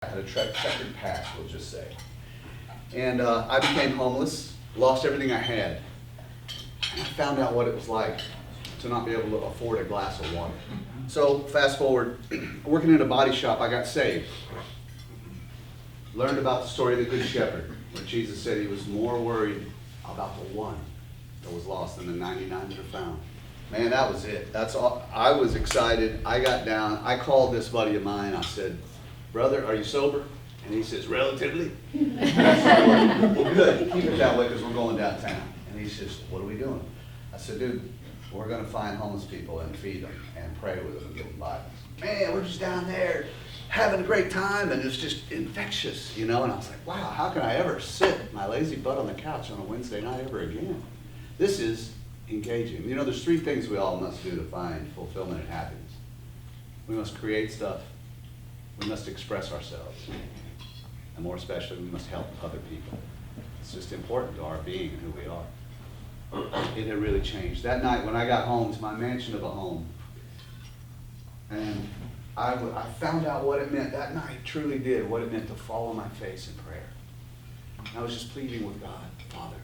I had a checkered past, we'll just say. And I became homeless, lost everything I had. And I found out what it was like to not be able to afford a glass of water. So fast forward, working in a body shop, I got saved. Learned about the story of the Good Shepherd, where Jesus said he was more worried about the one that was lost than the 99 that are found. Man, that was it. That's all. I was excited. I got down. I called this buddy of mine. I said, "Brother, are you sober?" And he says, "Relatively." I said, "Well, good. Keep it that way because we're going downtown." And he says, "What are we doing?" I said, "Dude, we're going to find homeless people and feed them and pray with them and give them Bibles." Man, we're just down there having a great time, and it's just infectious, you know. And I was like, wow, how can I ever sit my lazy butt on the couch on a Wednesday night ever again? This is engaging. You know, there's three things we all must do to find fulfillment and happiness. We must create stuff. We must express ourselves. And more especially, we must help other people. It's just important to our being and who we are. It had really changed. That night when I got home to my mansion of a home, and I found out what it meant. That night truly did what it meant to fall on my face in prayer. And I was just pleading with God, Father,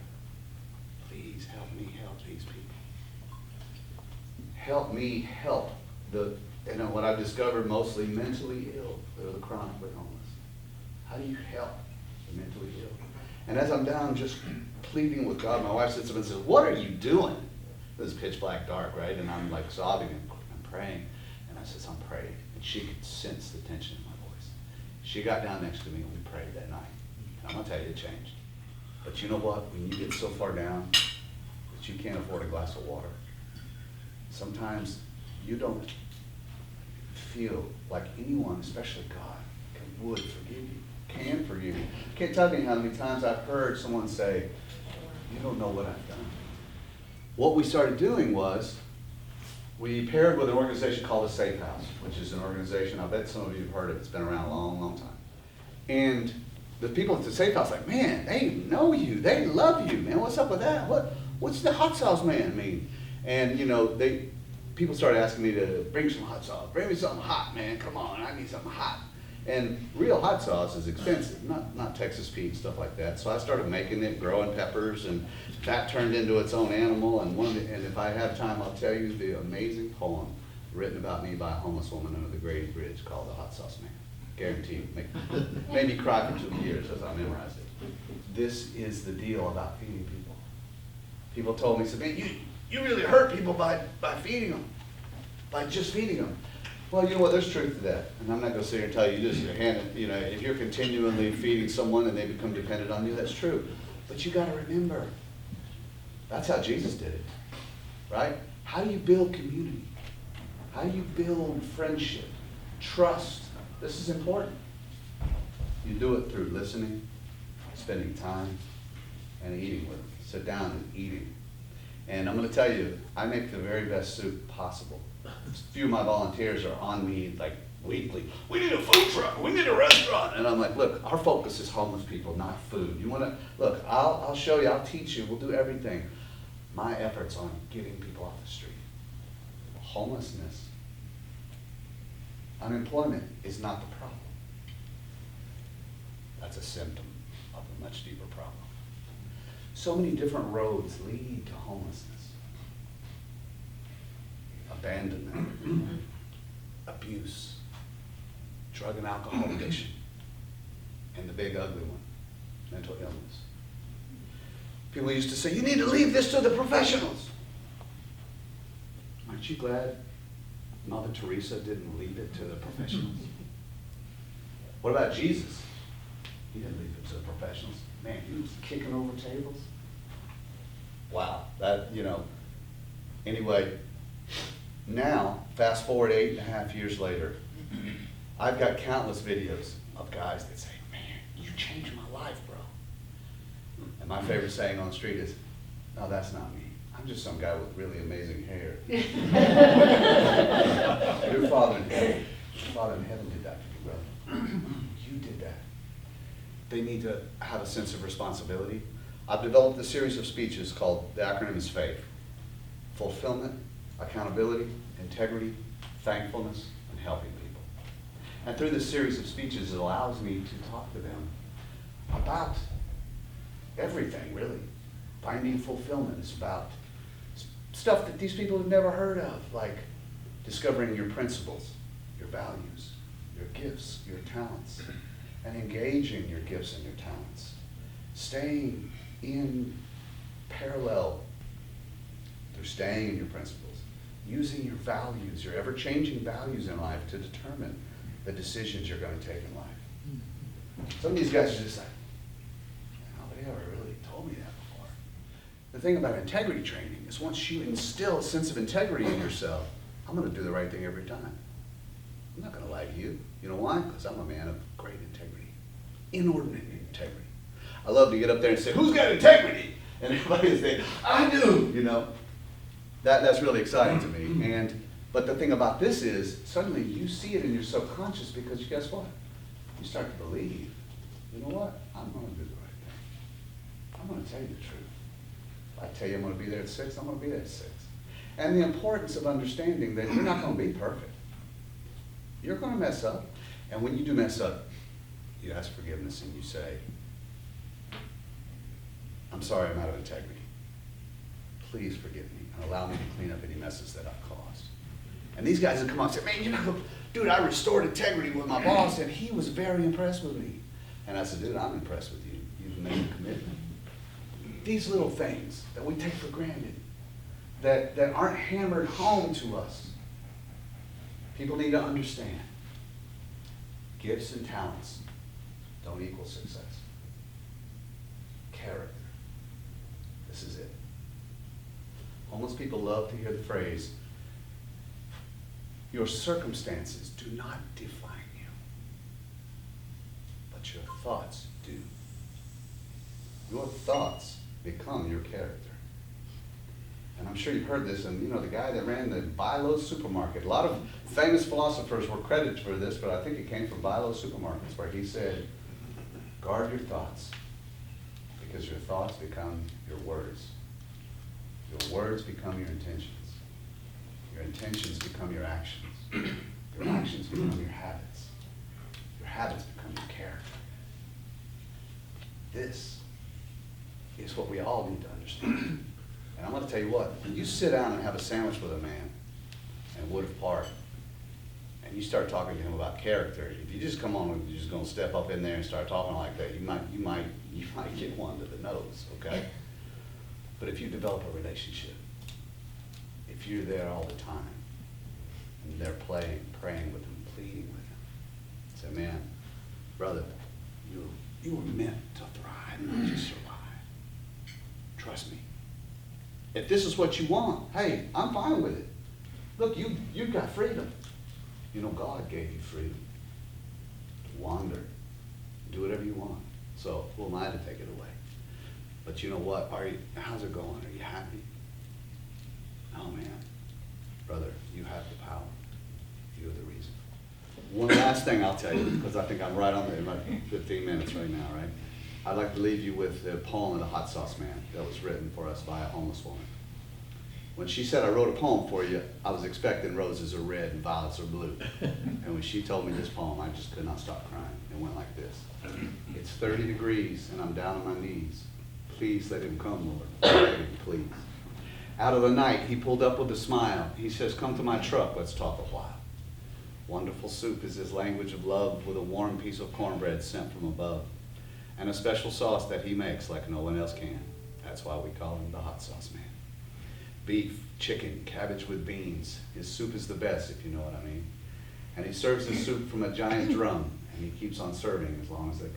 please help me help these people. Help me help what I've discovered, mostly mentally ill, that are the chronically homeless. How do you help the mentally ill? And as I'm down just pleading with God, my wife sits up and says, "What are you doing?" It was pitch black dark, right? And I'm like sobbing and I'm praying. And I says, "I'm praying." And she could sense the tension in my voice. She got down next to me and we prayed that night. And I'm going to tell you, it changed. But you know what? When you get so far down that you can't afford a glass of water, sometimes you don't feel like anyone, especially God, would forgive you, can forgive you. I can't tell you how many times I've heard someone say, "You don't know what I've done." What we started doing was, we paired with an organization called the Safe House, which is an organization, I bet some of you have heard of it. It's been around a long, long time. And the people at the Safe House like, "Man, they know you. They love you, man. What's up with that? What's the hot sauce man mean?" And, you know, people started asking me to bring some hot sauce. Bring me something hot, man. Come on, I need something hot. And real hot sauce is expensive, not Texas Pete and stuff like that. So I started making it, growing peppers, and that turned into its own animal. And if I have time, I'll tell you the amazing poem written about me by a homeless woman under the Grady Bridge called The Hot Sauce Man. Guaranteed, made me cry for 2 years as I memorized it. This is the deal about feeding people. People told me, said, "Man, you really hurt people by feeding them, by just feeding them." Well, you know what, there's truth to that. And I'm not going to sit here and tell you just if you're continually feeding someone and they become dependent on you, that's true. But you got to remember, that's how Jesus did it, right? How do you build community? How do you build friendship, trust? This is important. You do it through listening, spending time, and eating with them. Sit down and eating. And I'm going to tell you, I make the very best soup possible. A few of my volunteers are on me like weekly. "We need a food truck. We need a restaurant." And I'm like, "Look, our focus is homeless people, not food. You want to look? I'll show you. I'll teach you. We'll do everything." My efforts on getting people off the street. Homelessness, unemployment is not the problem. That's a symptom of a much deeper problem. So many different roads lead to homelessness. Abandonment, abuse, drug and alcohol addiction, and the big ugly one, mental illness. People used to say, "You need to leave this to the professionals." Aren't you glad Mother Teresa didn't leave it to the professionals? What about Jesus? He didn't leave it to the professionals. Man, he was kicking over tables. Wow, anyway, now, fast forward 8.5 years later, I've got countless videos of guys that say, "Man, you changed my life, bro." And my favorite saying on the street is, "No, that's not me. I'm just some guy with really amazing hair." Your Father in heaven did that for you, brother. You did that. They need to have a sense of responsibility. I've developed a series of speeches called, the acronym is FAITH: fulfillment, accountability, integrity, thankfulness, and helping people. And through this series of speeches, it allows me to talk to them about everything, really. Finding fulfillment is about stuff that these people have never heard of, like discovering your principles, your values, your gifts, your talents, and engaging your gifts and your talents. Staying in parallel through staying in your principles, using your values, your ever-changing values in life to determine the decisions you're going to take in life. Some of these guys are just like, nobody ever really told me that before. The thing about integrity training is once you instill a sense of integrity in yourself, I'm going to do the right thing every time. I'm not going to lie to you. You know why? Because I'm a man of great integrity, inordinate integrity. I love to get up there and say, who's got integrity? And everybody will say, I do, you know. That's really exciting to me. But the thing about this is, suddenly you see it in your subconscious because guess what? You start to believe, you know what? I'm going to do the right thing. I'm going to tell you the truth. If I tell you I'm going to be there at 6, I'm going to be there at 6. And the importance of understanding that you're not going to be perfect. You're going to mess up. And when you do mess up, you ask forgiveness and you say, I'm sorry I'm out of integrity. Please forgive me and allow me to clean up any messes that I've caused. And these guys would come up and say, man, you know, dude, I restored integrity with my boss and he was very impressed with me. And I said, dude, I'm impressed with you. You've made a commitment. These little things that we take for granted, that aren't hammered home to us, people need to understand. Gifts and talents don't equal success. Character. This is it. Homeless people love to hear the phrase, your circumstances do not define you, but your thoughts do. Your thoughts become your character. And I'm sure you've heard this, and you know, the guy that ran the Bilo supermarket, a lot of famous philosophers were credited for this, but I think it came from Bilo supermarkets, where he said, guard your thoughts, because your thoughts become your words. Your words become your intentions. Your intentions become your actions. Your actions become your habits. Your habits become your character. This is what we all need to understand. And I'm going to tell you what, when you sit down and have a sandwich with a man in Woodruff Park, and you start talking to him about character, if you just come on and you're just going to step up in there and start talking like that, you might get one to the nose, okay? But if you develop a relationship, if you're there all the time, and they're praying with him, pleading with him, say, man, brother, you were meant to thrive, not just survive. Trust me. If this is what you want, hey, I'm fine with it. Look, you've got freedom. You know, God gave you freedom to wander, do whatever you want. So who am I to take it away? But you know what? How's it going? Are you happy? Oh man, brother, you have the power. You're the reason. One last thing I'll tell you, because I think I'm right on there, about 15 minutes right now, right? I'd like to leave you with the poem of the Hot Sauce Man that was written for us by a homeless woman. When she said, I wrote a poem for you, I was expecting roses are red and violets are blue. And when she told me this poem, I just could not stop crying. It went like this. It's 30 degrees and I'm down on my knees. Please let him come, Lord. I beg you, please. Out of the night, he pulled up with a smile. He says, come to my truck, let's talk a while. Wonderful soup is his language of love with a warm piece of cornbread sent from above. And a special sauce that he makes like no one else can. That's why we call him the Hot Sauce Man. Beef, chicken, cabbage with beans. His soup is the best, if you know what I mean. And he serves his soup from a giant drum, and he keeps on serving as long as they come.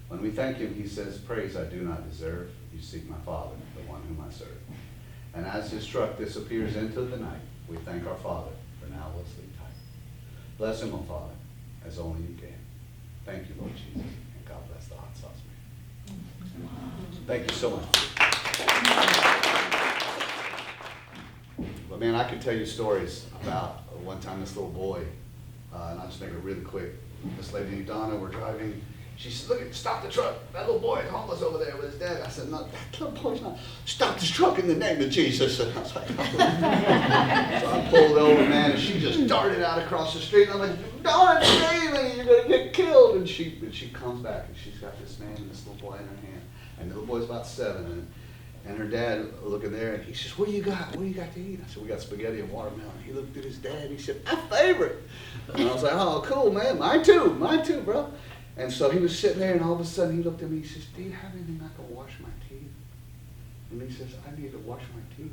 When we thank him, he says, praise I do not deserve. You seek my Father, the one whom I serve. And as his truck disappears into the night, we thank our Father, for now we'll sleep tight. Bless him, O Father, as only you can. Thank you, Lord Jesus. God bless the Hot Sauce Man. Thank you so much. But man, I could tell you stories about one time this little boy, and I'll just make it really quick. This lady named Donna, we're driving. She said, look, stop the truck. That little boy is homeless over there with his dad. I said, no, that little boy's not. Stop this truck in the name of Jesus. And I was like, oh. So I pulled over, man, and she just darted out across the street. And I'm like, don't save me, you're going to get killed. And she comes back, and she's got this man and this little boy in her hand. And the little boy's about 7. And her dad looking there, and he says, what do you got? What do you got to eat? I said, we got spaghetti and watermelon. He looked at his dad, and he said, my favorite. And I was like, oh, cool, man. Mine too, bro. And so he was sitting there, and all of a sudden he looked at me. He says, do you have anything I can wash my teeth? And he says, I need to wash my teeth.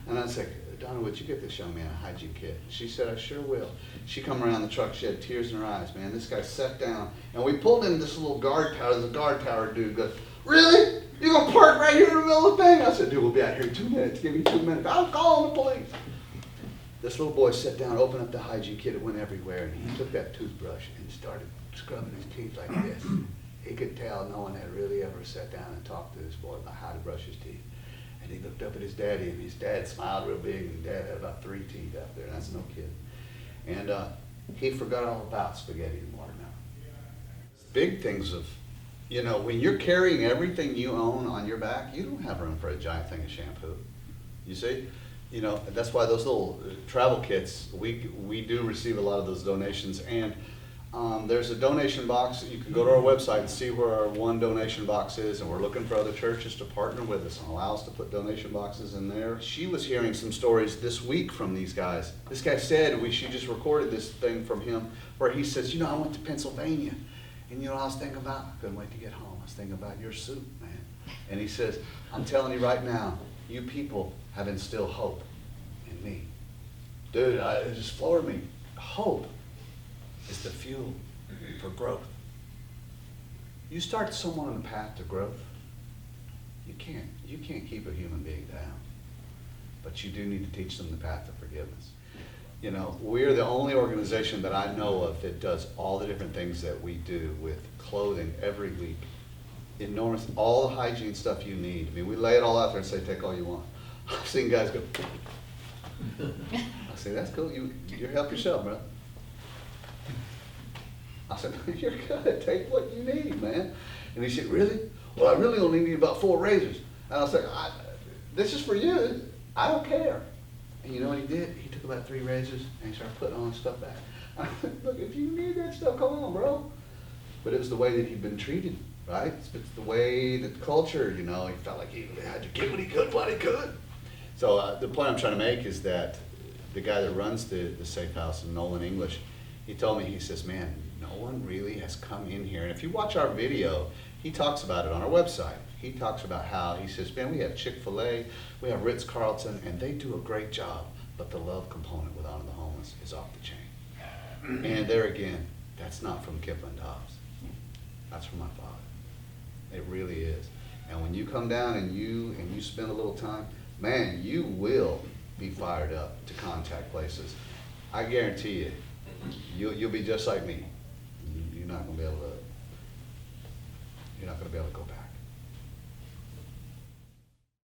And I was like, Donna, would you get this young man a hygiene kit? She said, I sure will. She come around the truck. She had tears in her eyes, man. This guy sat down, and we pulled in this little guard tower. The guard tower dude goes, really? You're going to park right here in the middle of the thing? I said, dude, we'll be out here in 2 minutes. Give me 2 minutes. I'm calling the police. This little boy sat down, opened up the hygiene kit. It went everywhere, and he took that toothbrush and started scrubbing his teeth like this. He could tell no one had really ever sat down and talked to this boy about how to brush his teeth. And he looked up at his daddy, and his dad smiled real big, and Dad had about 3 teeth out there, and that's no kid. And he forgot all about spaghetti and watermelon. Big things of, you know, when you're carrying everything you own on your back, you don't have room for a giant thing of shampoo. You see? You know, that's why those little travel kits, we do receive a lot of those donations. And there's a donation box. You can go to our website and see where our one donation box is, and we're looking for other churches to partner with us and allow us to put donation boxes in there. She was hearing some stories this week from these guys. This guy said, she just recorded this thing from him where he says, you know, I went to Pennsylvania, and you know what I was thinking about? I couldn't wait to get home. I was thinking about your soup, man. And he says, I'm telling you right now, you people have instilled hope in me. Dude, it just floored me. Hope is the fuel for growth. You start someone on the path to growth, you can't keep a human being down. But you do need to teach them the path of forgiveness. You know, we're the only organization that I know of that does all the different things that we do with clothing every week. Enormous, all the hygiene stuff you need. I mean, we lay it all out there and say, take all you want. I've seen guys go, I say, that's cool, you help yourself, bro. I said, you're good, take what you need, man. And he said, really? Well, I really only need about 4 razors. And I was like, this is for you, I don't care. And you know what he did? He took about 3 razors and he started putting all his stuff back. I said, look, if you need that stuff, come on, bro. But it was the way that he'd been treated, right? It's the way that culture, you know, he felt like he had to get what he could while he could. So the point I'm trying to make is that the guy that runs the safe house in Nolan English, he told me, he says, man, no one really has come in here. And if you watch our video, he talks about it on our website. He talks about how, he says, man, we have Chick-fil-A, we have Ritz-Carlton, and they do a great job, but the love component with Honor the Homeless is off the chain. And there again, that's not from Kiplynn Dobbs. That's from my father. It really is. And when you come down and you spend a little time, man, you will be fired up to contact places. I guarantee you'll be just like me. You're not going to be able to go back.